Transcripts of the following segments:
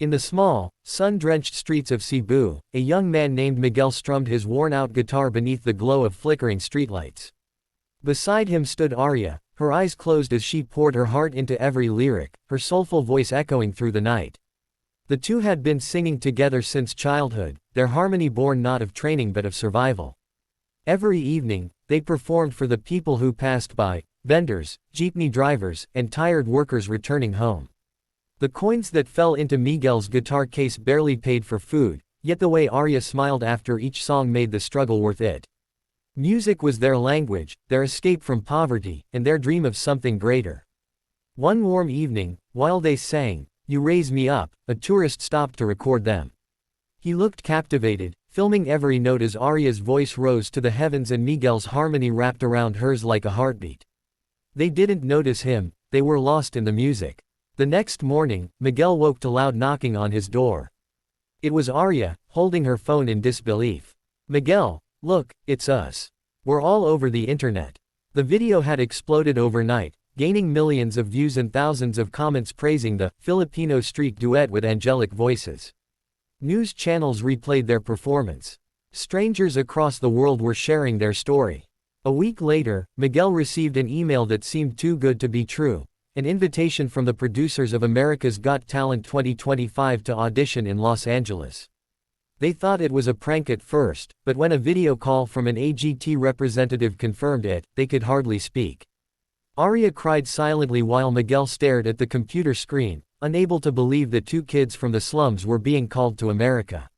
In the small, sun-drenched streets of Cebu, a young man named Miguel strummed his worn-out guitar beneath the glow of flickering streetlights. Beside him stood Aria, her eyes closed as she poured her heart into every lyric, her soulful voice echoing through the night. The two had been singing together since childhood, their harmony born not of training but of survival. Every evening, they performed for the people who passed by, vendors, jeepney drivers, and tired workers returning home. The coins that fell into Miguel's guitar case barely paid for food, yet the way Aria smiled after each song made the struggle worth it. Music was their language, their escape from poverty, and their dream of something greater. One warm evening, while they sang, "You Raise Me Up," a tourist stopped to record them. He looked captivated, filming every note as Aria's voice rose to the heavens and Miguel's harmony wrapped around hers like a heartbeat. They didn't notice him, they were lost in the music. The next morning, Miguel woke to loud knocking on his door. It was Aria, holding her phone in disbelief. "Miguel, look, it's us. We're all over the internet." The video had exploded overnight, gaining millions of views and thousands of comments praising the Filipino street duet with angelic voices. News channels replayed their performance. Strangers across the world were sharing their story. A week later, Miguel received an email that seemed too good to be true. An invitation from the producers of America's Got Talent 2025 to audition in Los Angeles. They thought it was a prank at first, but when a video call from an AGT representative confirmed it, they could hardly speak. Aria cried silently while Miguel stared at the computer screen, unable to believe that two kids from the slums were being called to America.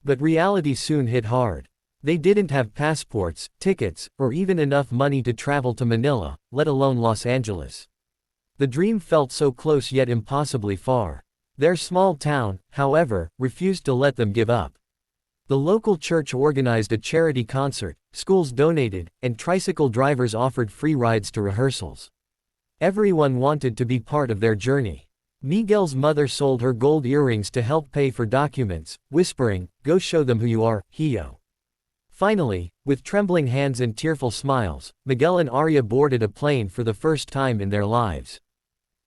But reality soon hit hard. They didn't have passports, tickets, or even enough money to travel to Manila, let alone Los Angeles. The dream felt so close yet impossibly far. Their small town, however, refused to let them give up. The local church organized a charity concert, schools donated, and tricycle drivers offered free rides to rehearsals. Everyone wanted to be part of their journey. Miguel's mother sold her gold earrings to help pay for documents, whispering, "Go show them who you are, Hio." Finally, with trembling hands and tearful smiles, Miguel and Aria boarded a plane for the first time in their lives.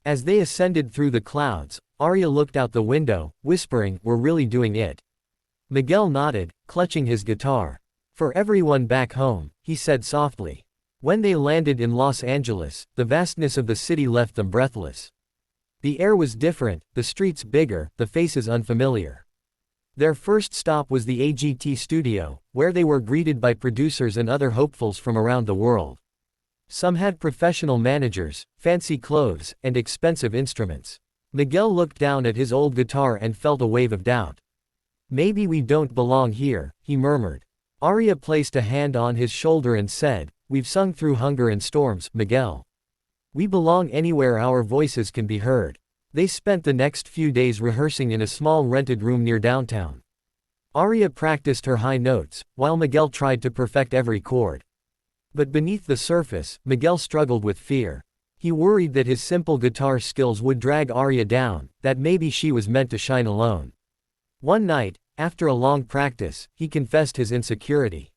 As they ascended through the clouds, Aria looked out the window, whispering, "We're really doing it." Miguel nodded, clutching his guitar. "For everyone back home," he said softly. When they landed in Los Angeles, the vastness of the city left them breathless. The air was different, the streets bigger, the faces unfamiliar. Their first stop was the AGT studio, where they were greeted by producers and other hopefuls from around the world. Some had professional managers, fancy clothes, and expensive instruments. Miguel looked down at his old guitar and felt a wave of doubt. "Maybe we don't belong here," he murmured. Aria placed a hand on his shoulder and said, "We've sung through hunger and storms, Miguel. We belong anywhere our voices can be heard." They spent the next few days rehearsing in a small rented room near downtown. Aria practiced her high notes, while Miguel tried to perfect every chord. But beneath the surface, Miguel struggled with fear. He worried that his simple guitar skills would drag Aria down, that maybe she was meant to shine alone. One night, after a long practice, he confessed his insecurity.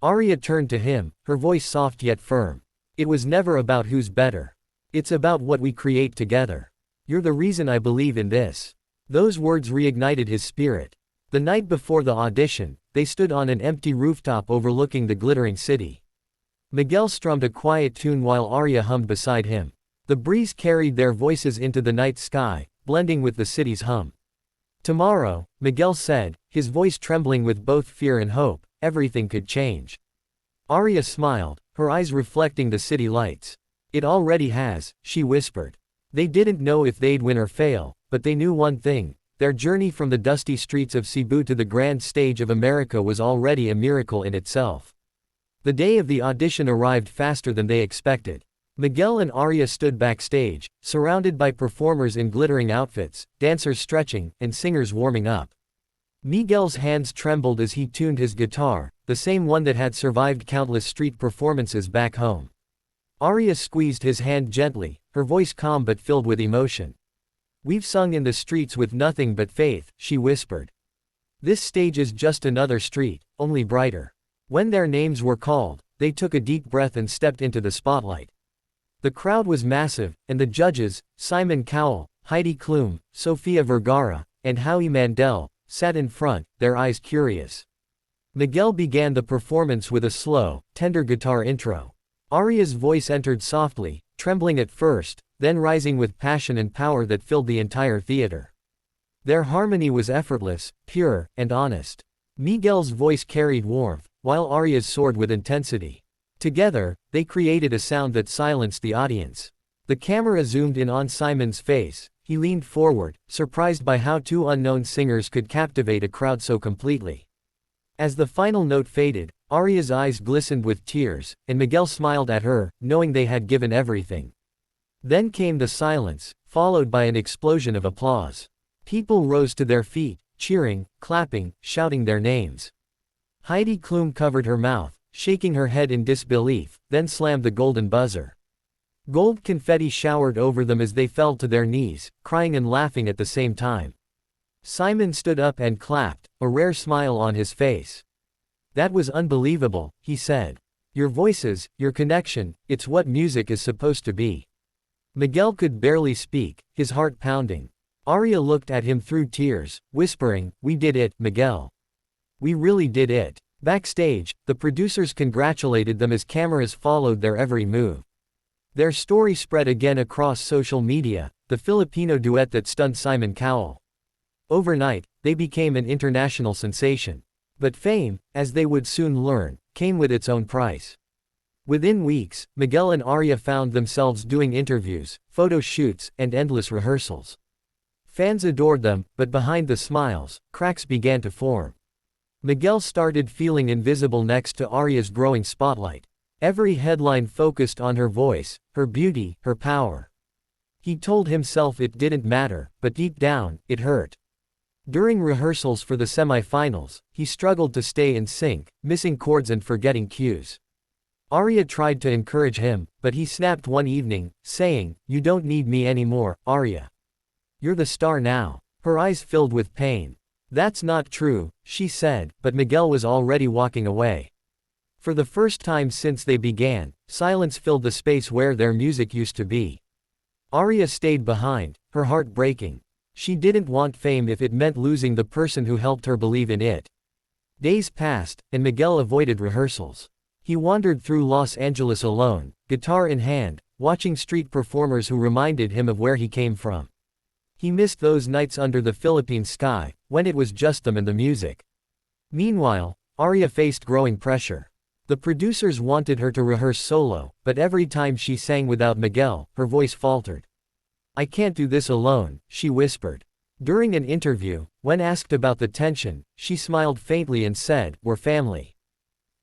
Aria turned to him, her voice soft yet firm. "It was never about who's better. It's about what we create together. You're the reason I believe in this." Those words reignited his spirit. The night before the audition, they stood on an empty rooftop overlooking the glittering city. Miguel strummed a quiet tune while Aria hummed beside him. The breeze carried their voices into the night sky, blending with the city's hum. "Tomorrow," Miguel said, his voice trembling with both fear and hope, "everything could change." Aria smiled, her eyes reflecting the city lights. "It already has," she whispered. They didn't know if they'd win or fail, but they knew one thing: their journey from the dusty streets of Cebu to the grand stage of America was already a miracle in itself. The day of the audition arrived faster than they expected. Miguel and Aria stood backstage, surrounded by performers in glittering outfits, dancers stretching, and singers warming up. Miguel's hands trembled as he tuned his guitar, the same one that had survived countless street performances back home. Aria squeezed his hand gently, her voice calm but filled with emotion. "We've sung in the streets with nothing but faith," she whispered. "This stage is just another street, only brighter." When their names were called, they took a deep breath and stepped into the spotlight. The crowd was massive, and the judges, Simon Cowell, Heidi Klum, Sofia Vergara, and Howie Mandel, sat in front, their eyes curious. Miguel began the performance with a slow, tender guitar intro. Aria's voice entered softly, trembling at first, then rising with passion and power that filled the entire theater. Their harmony was effortless, pure, and honest. Miguel's voice carried warmth, while Aria's soared with intensity. Together, they created a sound that silenced the audience. The camera zoomed in on Simon's face. He leaned forward, surprised by how two unknown singers could captivate a crowd so completely. As the final note faded, Aria's eyes glistened with tears, and Miguel smiled at her, knowing they had given everything. Then came the silence, followed by an explosion of applause. People rose to their feet, cheering, clapping, shouting their names. Heidi Klum covered her mouth, shaking her head in disbelief, then slammed the golden buzzer. Gold confetti showered over them as they fell to their knees, crying and laughing at the same time. Simon stood up and clapped, a rare smile on his face. "That was unbelievable," he said. "Your voices, your connection, it's what music is supposed to be." Miguel could barely speak, his heart pounding. Aria looked at him through tears, whispering, "We did it, Miguel. We really did it." Backstage, the producers congratulated them as cameras followed their every move. Their story spread again across social media, the Filipino duet that stunned Simon Cowell. Overnight, they became an international sensation. But fame, as they would soon learn, came with its own price. Within weeks, Miguel and Aria found themselves doing interviews, photo shoots, and endless rehearsals. Fans adored them, but behind the smiles, cracks began to form. Miguel started feeling invisible next to Aria's growing spotlight. Every headline focused on her voice, her beauty, her power. He told himself it didn't matter, but deep down, it hurt. During rehearsals for the semi-finals, he struggled to stay in sync, missing chords and forgetting cues. Aria tried to encourage him, but he snapped one evening, saying, "You don't need me anymore, Aria. You're the star now." Her eyes filled with pain. "That's not true," she said, but Miguel was already walking away. For the first time since they began, silence filled the space where their music used to be. Aria stayed behind, her heart breaking. She didn't want fame if it meant losing the person who helped her believe in it. Days passed, and Miguel avoided rehearsals. He wandered through Los Angeles alone, guitar in hand, watching street performers who reminded him of where he came from. He missed those nights under the Philippine sky, when it was just them and the music. Meanwhile, Aria faced growing pressure. The producers wanted her to rehearse solo, but every time she sang without Miguel, her voice faltered. "I can't do this alone," she whispered. During an interview, when asked about the tension, she smiled faintly and said, "We're family.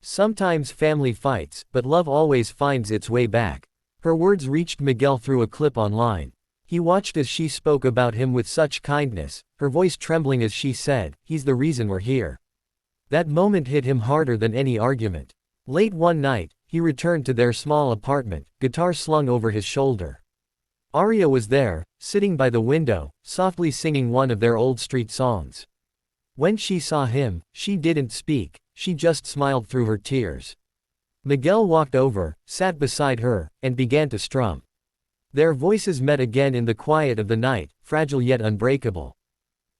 Sometimes family fights, but love always finds its way back." Her words reached Miguel through a clip online. He watched as she spoke about him with such kindness, her voice trembling as she said, "He's the reason we're here." That moment hit him harder than any argument. Late one night, he returned to their small apartment, guitar slung over his shoulder. Aria was there, sitting by the window, softly singing one of their old street songs. When she saw him, she didn't speak, she just smiled through her tears. Miguel walked over, sat beside her, and began to strum. Their voices met again in the quiet of the night, fragile yet unbreakable.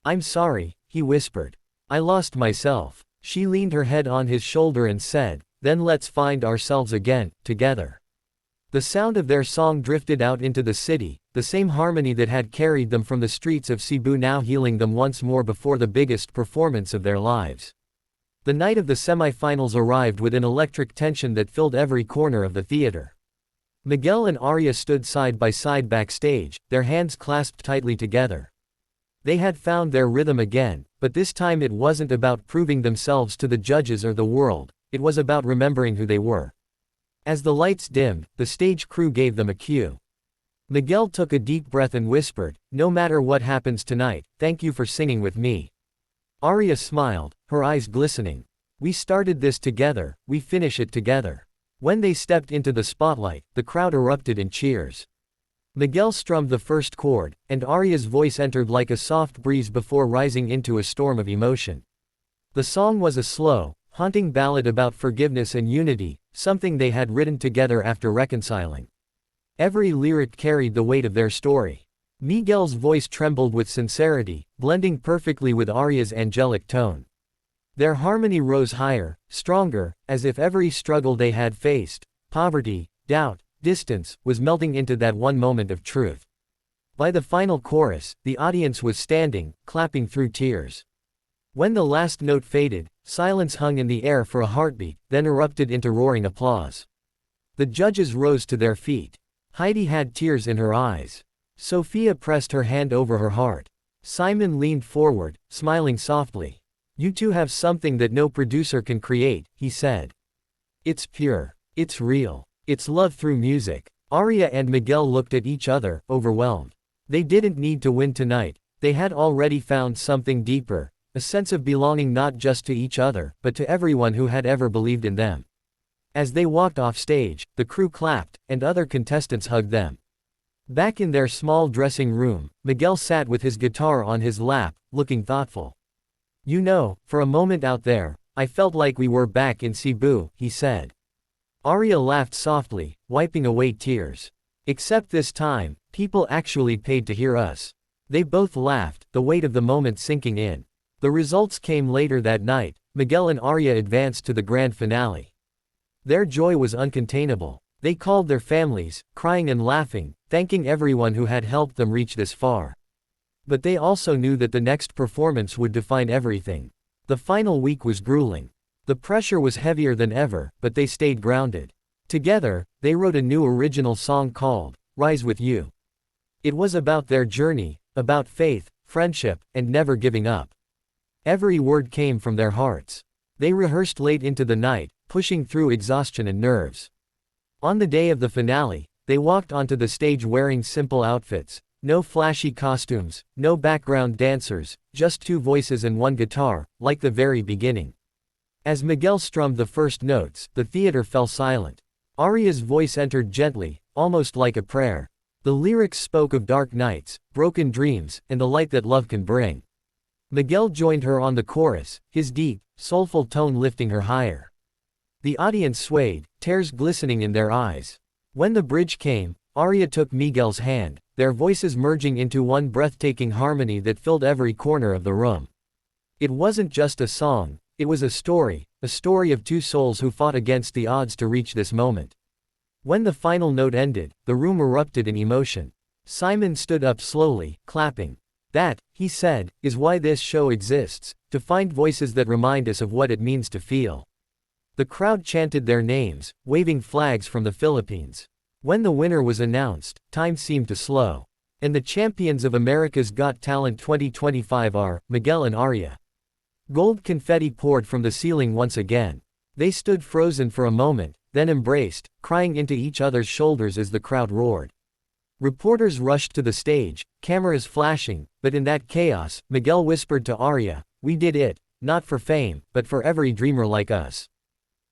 "I'm sorry," he whispered. "I lost myself." She leaned her head on his shoulder and said, "Then let's find ourselves again, together." The sound of their song drifted out into the city, the same harmony that had carried them from the streets of Cebu now healing them once more before the biggest performance of their lives. The night of the semi-finals arrived with an electric tension that filled every corner of the theater. Miguel and Aria stood side by side backstage, their hands clasped tightly together. They had found their rhythm again, but this time it wasn't about proving themselves to the judges or the world. It was about remembering who they were. As the lights dimmed, the stage crew gave them a cue. Miguel took a deep breath and whispered, "No matter what happens tonight, thank you for singing with me." Aria smiled, her eyes glistening. "We started this together, we finish it together." When they stepped into the spotlight, the crowd erupted in cheers. Miguel strummed the first chord, and Aria's voice entered like a soft breeze before rising into a storm of emotion. The song was a slow, haunting ballad about forgiveness and unity, something they had written together after reconciling. Every lyric carried the weight of their story. Miguel's voice trembled with sincerity, blending perfectly with Aria's angelic tone. Their harmony rose higher, stronger, as if every struggle they had faced, poverty, doubt, distance, was melting into that one moment of truth. By the final chorus, the audience was standing, clapping through tears. When the last note faded, silence hung in the air for a heartbeat, then erupted into roaring applause. The judges rose to their feet. Heidi had tears in her eyes. Sophia pressed her hand over her heart. Simon leaned forward, smiling softly. "You two have something that no producer can create," he said. "It's pure. It's real. It's love through music." Aria and Miguel looked at each other, overwhelmed. They didn't need to win tonight. They had already found something deeper, a sense of belonging not just to each other, but to everyone who had ever believed in them. As they walked off stage, the crew clapped, and other contestants hugged them. Back in their small dressing room, Miguel sat with his guitar on his lap, looking thoughtful. "You know, for a moment out there, I felt like we were back in Cebu," he said. Aria laughed softly, wiping away tears. "Except this time, people actually paid to hear us." They both laughed, the weight of the moment sinking in. The results came later that night. Miguel and Aria advanced to the grand finale. Their joy was uncontainable. They called their families, crying and laughing, thanking everyone who had helped them reach this far. But they also knew that the next performance would define everything. The final week was grueling. The pressure was heavier than ever, but they stayed grounded. Together, they wrote a new original song called "Rise With You." It was about their journey, about faith, friendship, and never giving up. Every word came from their hearts. They rehearsed late into the night, pushing through exhaustion and nerves. On the day of the finale, they walked onto the stage wearing simple outfits. No flashy costumes, no background dancers, just two voices and one guitar, like the very beginning. As Miguel strummed the first notes, the theater fell silent. Aria's voice entered gently, almost like a prayer. The lyrics spoke of dark nights, broken dreams, and the light that love can bring. Miguel joined her on the chorus, his deep, soulful tone lifting her higher. The audience swayed, tears glistening in their eyes. When the bridge came, Aria took Miguel's hand, their voices merging into one breathtaking harmony that filled every corner of the room. It wasn't just a song, it was a story of two souls who fought against the odds to reach this moment. When the final note ended, the room erupted in emotion. Simon stood up slowly, clapping. "That," he said, "is why this show exists, to find voices that remind us of what it means to feel." The crowd chanted their names, waving flags from the Philippines. When the winner was announced, time seemed to slow. And the champions of America's Got Talent 2025 are Miguel and Aria. Gold confetti poured from the ceiling once again. They stood frozen for a moment, then embraced, crying into each other's shoulders as the crowd roared. Reporters rushed to the stage, cameras flashing, but in that chaos, Miguel whispered to Aria, "We did it, not for fame, but for every dreamer like us."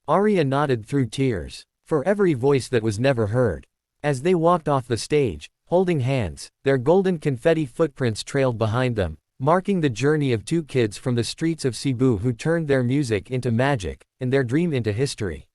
Aria nodded through tears. For every voice that was never heard. As they walked off the stage, holding hands, their golden confetti footprints trailed behind them, marking the journey of two kids from the streets of Cebu who turned their music into magic, and their dream into history.